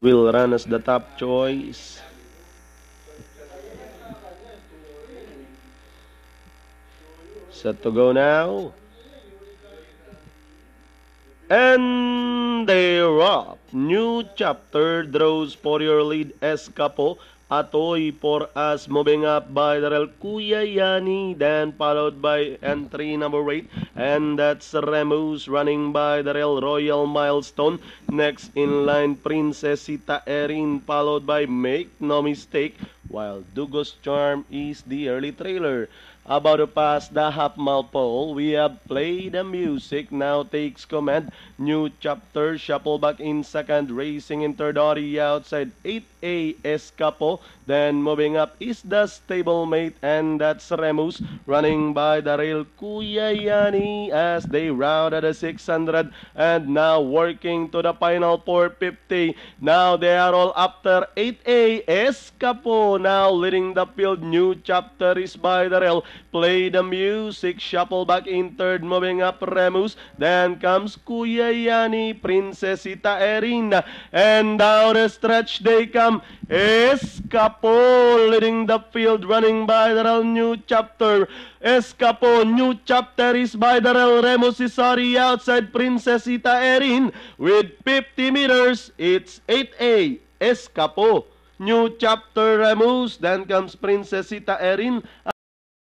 will run as the top choice. Set to go now. And they're up. New chapter draws for your lead Escapo. Atoy for us moving up by Darrell Kuya Yani, then followed by entry number 8, and that's Remus running by Darrell Royal Milestone. Next in line, Princesita Erin, followed by Make No Mistake, while Dugos Charm is the early trailer. About to pass the half-mile pole, we have played the music, now takes command. New chapter, shuffle back in second, racing in third, Ori outside 8A Escapo. Then moving up is the stablemate, and that's Remus running by the rail Kuya Yani as they round at the 600, and now working to the final 450. Now they are all after 8A Escapo, now leading the field. New chapter is by the rail. Play the music, shuffle back in third, moving up Remus. Then comes Kuya Yani, Princesita Erina, and down the stretch they come. Escapo leading the field, running by the real New chapter. Escapo, New chapter is by the real Remus Isari outside Princesita Erin with 50 meters. It's 8A Escapo. New chapter Remus, then comes Princesita Erin.